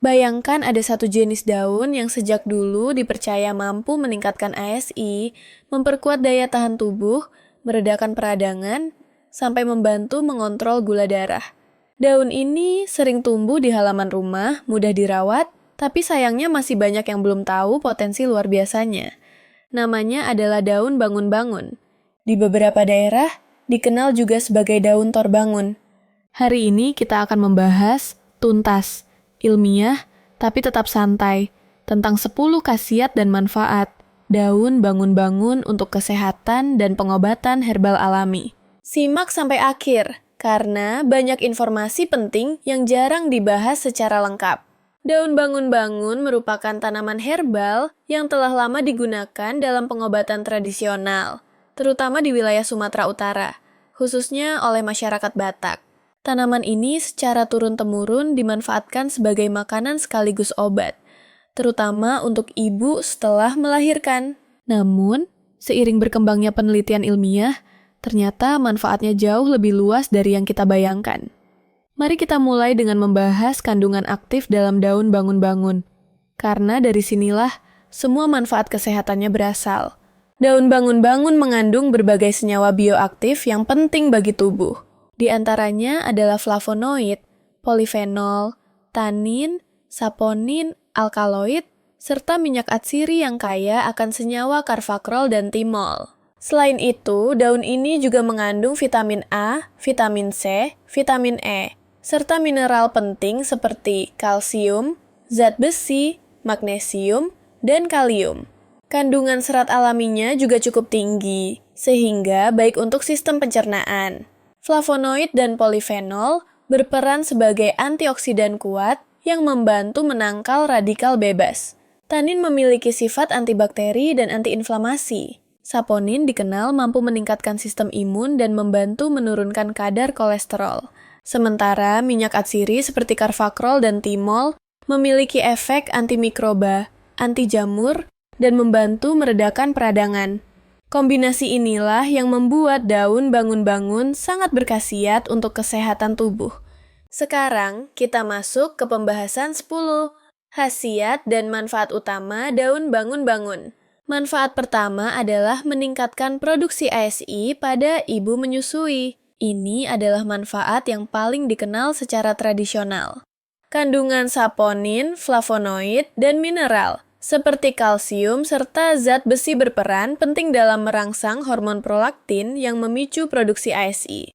Bayangkan ada satu jenis daun yang sejak dulu dipercaya mampu meningkatkan ASI, memperkuat daya tahan tubuh, meredakan peradangan, sampai membantu mengontrol gula darah. Daun ini sering tumbuh di halaman rumah, mudah dirawat, tapi sayangnya masih banyak yang belum tahu potensi luar biasanya. Namanya adalah daun bangun-bangun. Di beberapa daerah, dikenal juga sebagai daun torbangun. Hari ini kita akan membahas tuntas, ilmiah, tapi tetap santai, tentang 10 khasiat dan manfaat daun bangun-bangun untuk kesehatan dan pengobatan herbal alami. Simak sampai akhir, karena banyak informasi penting yang jarang dibahas secara lengkap. Daun bangun-bangun merupakan tanaman herbal yang telah lama digunakan dalam pengobatan tradisional, terutama di wilayah Sumatera Utara, khususnya oleh masyarakat Batak. Tanaman ini secara turun-temurun dimanfaatkan sebagai makanan sekaligus obat, terutama untuk ibu setelah melahirkan. Namun, seiring berkembangnya penelitian ilmiah, ternyata manfaatnya jauh lebih luas dari yang kita bayangkan. Mari kita mulai dengan membahas kandungan aktif dalam daun bangun-bangun, karena dari sinilah semua manfaat kesehatannya berasal. Daun bangun-bangun mengandung berbagai senyawa bioaktif yang penting bagi tubuh. Di antaranya adalah flavonoid, polifenol, tanin, saponin, alkaloid, serta minyak atsiri yang kaya akan senyawa karvakrol dan timol. Selain itu, daun ini juga mengandung vitamin A, vitamin C, vitamin E, serta mineral penting seperti kalsium, zat besi, magnesium, dan kalium. Kandungan serat alaminya juga cukup tinggi, sehingga baik untuk sistem pencernaan. Flavonoid dan polifenol berperan sebagai antioksidan kuat yang membantu menangkal radikal bebas. Tanin memiliki sifat antibakteri dan antiinflamasi. Saponin dikenal mampu meningkatkan sistem imun dan membantu menurunkan kadar kolesterol. Sementara minyak atsiri seperti karvakrol dan timol memiliki efek antimikroba, anti jamur, dan membantu meredakan peradangan. Kombinasi inilah yang membuat daun bangun-bangun sangat berkhasiat untuk kesehatan tubuh. Sekarang kita masuk ke pembahasan 10 khasiat dan manfaat utama daun bangun-bangun. Manfaat pertama adalah meningkatkan produksi ASI pada ibu menyusui. Ini adalah manfaat yang paling dikenal secara tradisional. Kandungan saponin, flavonoid, dan mineral seperti kalsium serta zat besi berperan penting dalam merangsang hormon prolaktin yang memicu produksi ASI.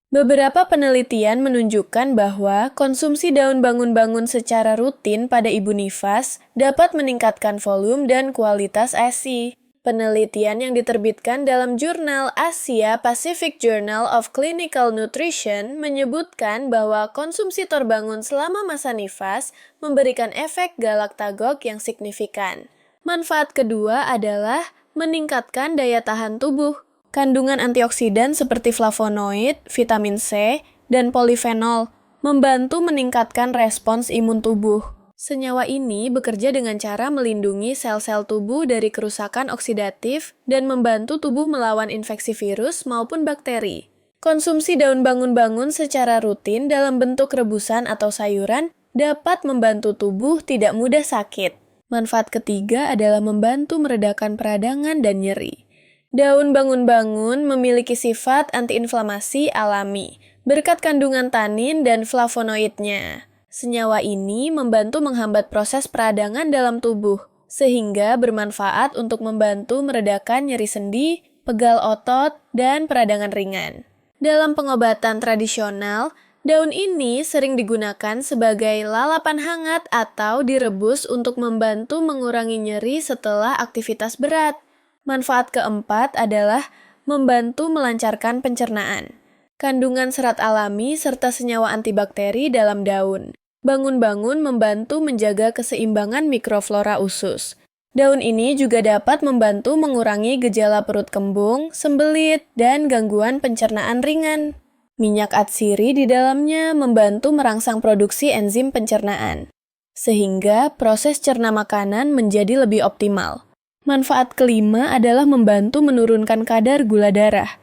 Beberapa penelitian menunjukkan bahwa konsumsi daun bangun-bangun secara rutin pada ibu nifas dapat meningkatkan volume dan kualitas ASI. Penelitian yang diterbitkan dalam jurnal Asia Pacific Journal of Clinical Nutrition menyebutkan bahwa konsumsi torbangun selama masa nifas memberikan efek galaktagog yang signifikan. Manfaat kedua adalah meningkatkan daya tahan tubuh. Kandungan antioksidan seperti flavonoid, vitamin C, dan polifenol membantu meningkatkan respons imun tubuh. Senyawa ini bekerja dengan cara melindungi sel-sel tubuh dari kerusakan oksidatif dan membantu tubuh melawan infeksi virus maupun bakteri. Konsumsi daun bangun-bangun secara rutin dalam bentuk rebusan atau sayuran dapat membantu tubuh tidak mudah sakit. Manfaat ketiga adalah membantu meredakan peradangan dan nyeri. Daun bangun-bangun memiliki sifat antiinflamasi alami berkat kandungan tanin dan flavonoidnya. Senyawa ini membantu menghambat proses peradangan dalam tubuh, sehingga bermanfaat untuk membantu meredakan nyeri sendi, pegal otot, dan peradangan ringan. Dalam pengobatan tradisional, daun ini sering digunakan sebagai lalapan hangat atau direbus untuk membantu mengurangi nyeri setelah aktivitas berat. Manfaat keempat adalah membantu melancarkan pencernaan. Kandungan serat alami serta senyawa antibakteri dalam daun. Bangun-bangun membantu menjaga keseimbangan mikroflora usus. Daun ini juga dapat membantu mengurangi gejala perut kembung, sembelit, dan gangguan pencernaan ringan. Minyak atsiri di dalamnya membantu merangsang produksi enzim pencernaan, sehingga proses cerna makanan menjadi lebih optimal. Manfaat kelima adalah membantu menurunkan kadar gula darah.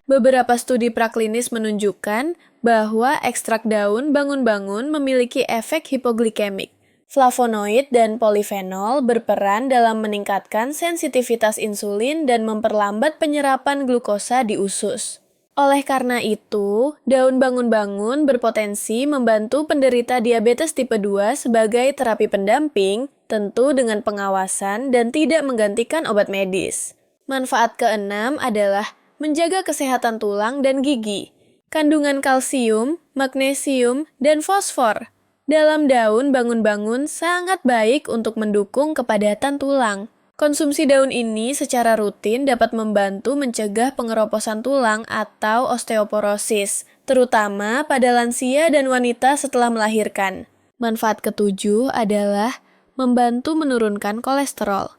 Beberapa studi praklinis menunjukkan bahwa ekstrak daun bangun-bangun memiliki efek hipoglikemik, Flavonoid dan polifenol berperan dalam meningkatkan sensitivitas insulin dan memperlambat penyerapan glukosa di usus. Oleh karena itu, daun bangun-bangun berpotensi membantu penderita diabetes tipe 2 sebagai terapi pendamping, tentu dengan pengawasan dan tidak menggantikan obat medis. Manfaat keenam adalah menjaga kesehatan tulang dan gigi. Kandungan kalsium, magnesium, dan fosfor dalam daun bangun-bangun sangat baik untuk mendukung kepadatan tulang. Konsumsi daun ini secara rutin dapat membantu mencegah pengeroposan tulang atau osteoporosis, terutama pada lansia dan wanita setelah melahirkan. Manfaat ketujuh adalah membantu menurunkan kolesterol.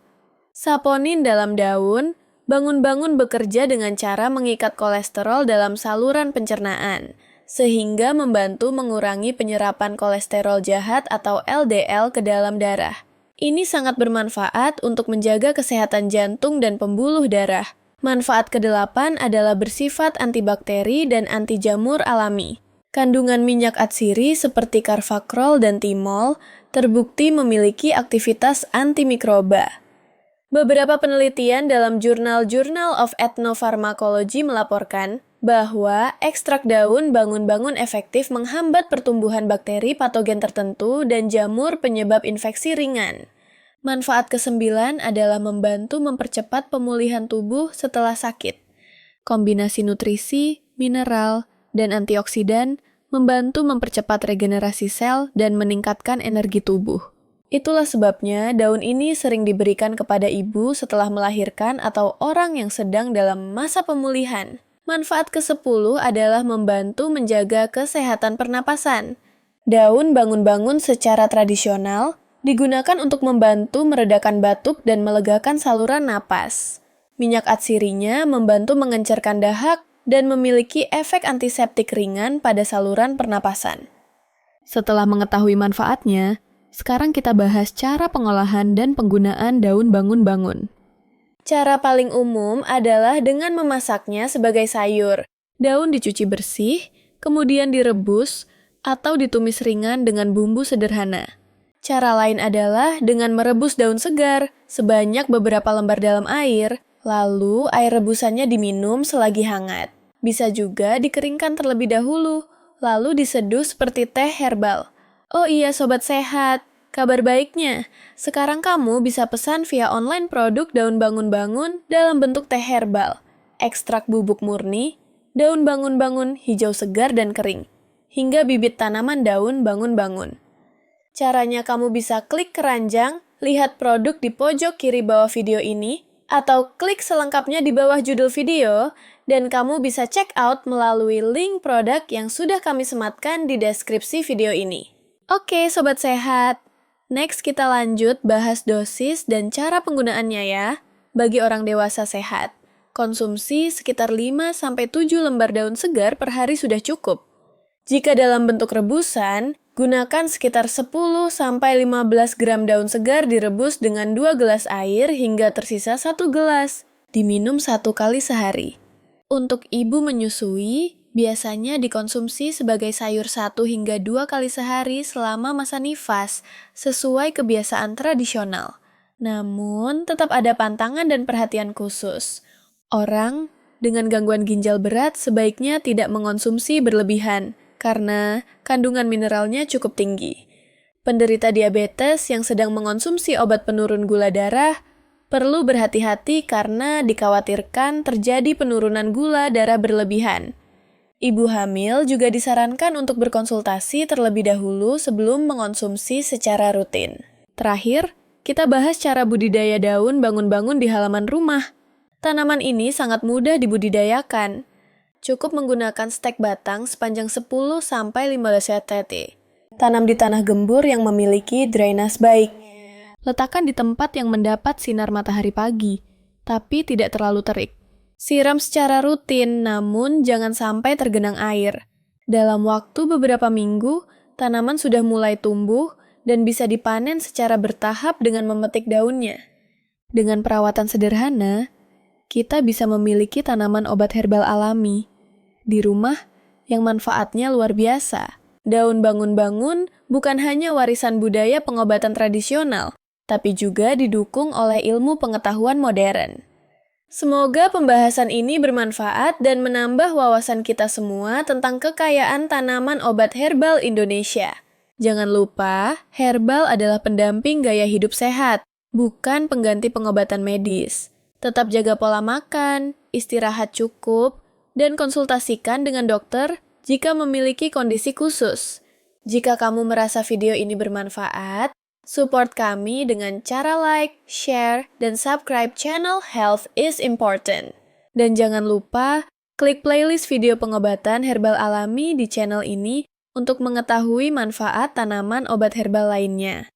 Saponin dalam daun, bangun-bangun bekerja dengan cara mengikat kolesterol dalam saluran pencernaan, sehingga membantu mengurangi penyerapan kolesterol jahat atau LDL ke dalam darah. Ini sangat bermanfaat untuk menjaga kesehatan jantung dan pembuluh darah. Manfaat kedelapan adalah bersifat antibakteri dan anti jamur alami. Kandungan minyak atsiri seperti carfacrol dan thymol terbukti memiliki aktivitas antimikroba. Beberapa penelitian dalam jurnal Journal of Ethnopharmacology melaporkan bahwa ekstrak daun bangun-bangun efektif menghambat pertumbuhan bakteri patogen tertentu dan jamur penyebab infeksi ringan. Manfaat kesembilan adalah membantu mempercepat pemulihan tubuh setelah sakit. Kombinasi nutrisi, mineral, dan antioksidan membantu mempercepat regenerasi sel dan meningkatkan energi tubuh. Itulah sebabnya daun ini sering diberikan kepada ibu setelah melahirkan atau orang yang sedang dalam masa pemulihan. Manfaat ke-10 adalah membantu menjaga kesehatan pernapasan. Daun bangun-bangun secara tradisional digunakan untuk membantu meredakan batuk dan melegakan saluran napas. Minyak atsirinya membantu mengencerkan dahak dan memiliki efek antiseptik ringan pada saluran pernapasan. Setelah mengetahui manfaatnya, sekarang kita bahas cara pengolahan dan penggunaan daun bangun-bangun. Cara paling umum adalah dengan memasaknya sebagai sayur. Daun dicuci bersih, kemudian direbus atau ditumis ringan dengan bumbu sederhana. Cara lain adalah dengan merebus daun segar sebanyak beberapa lembar dalam air, lalu air rebusannya diminum selagi hangat. Bisa juga dikeringkan terlebih dahulu, lalu diseduh seperti teh herbal. Oh iya Sobat Sehat, kabar baiknya, sekarang kamu bisa pesan via online produk daun bangun-bangun dalam bentuk teh herbal, ekstrak bubuk murni, daun bangun-bangun hijau segar dan kering, hingga bibit tanaman daun bangun-bangun. Caranya kamu bisa klik keranjang, lihat produk di pojok kiri bawah video ini, atau klik selengkapnya di bawah judul video, dan kamu bisa check out melalui link produk yang sudah kami sematkan di deskripsi video ini. Oke, Sobat Sehat. Next kita lanjut bahas dosis dan cara penggunaannya ya. Bagi orang dewasa sehat, konsumsi sekitar 5-7 lembar daun segar per hari sudah cukup. Jika dalam bentuk rebusan, gunakan sekitar 10-15 gram daun segar direbus dengan 2 gelas air hingga tersisa 1 gelas. Diminum 1 kali sehari. Untuk ibu menyusui, biasanya dikonsumsi sebagai sayur 1 hingga 2 kali sehari selama masa nifas, sesuai kebiasaan tradisional. Namun, tetap ada pantangan dan perhatian khusus. Orang dengan gangguan ginjal berat sebaiknya tidak mengonsumsi berlebihan, karena kandungan mineralnya cukup tinggi. Penderita diabetes yang sedang mengonsumsi obat penurun gula darah perlu berhati-hati karena dikhawatirkan terjadi penurunan gula darah berlebihan. Ibu hamil juga disarankan untuk berkonsultasi terlebih dahulu sebelum mengonsumsi secara rutin. Terakhir, kita bahas cara budidaya daun bangun-bangun di halaman rumah. Tanaman ini sangat mudah dibudidayakan. Cukup menggunakan stek batang sepanjang 10-15 cm. Tanam di tanah gembur yang memiliki drainase baik. Letakkan di tempat yang mendapat sinar matahari pagi, tapi tidak terlalu terik. Siram secara rutin, namun jangan sampai tergenang air. Dalam waktu beberapa minggu, tanaman sudah mulai tumbuh dan bisa dipanen secara bertahap dengan memetik daunnya. Dengan perawatan sederhana, kita bisa memiliki tanaman obat herbal alami di rumah yang manfaatnya luar biasa. Daun bangun-bangun bukan hanya warisan budaya pengobatan tradisional, tapi juga didukung oleh ilmu pengetahuan modern. Semoga pembahasan ini bermanfaat dan menambah wawasan kita semua tentang kekayaan tanaman obat herbal Indonesia. Jangan lupa, herbal adalah pendamping gaya hidup sehat, bukan pengganti pengobatan medis. Tetap jaga pola makan, istirahat cukup, dan konsultasikan dengan dokter jika memiliki kondisi khusus. Jika kamu merasa video ini bermanfaat, support kami dengan cara like, share, dan subscribe channel Health is Important. Dan jangan lupa, klik playlist video pengobatan herbal alami di channel ini untuk mengetahui manfaat tanaman obat herbal lainnya.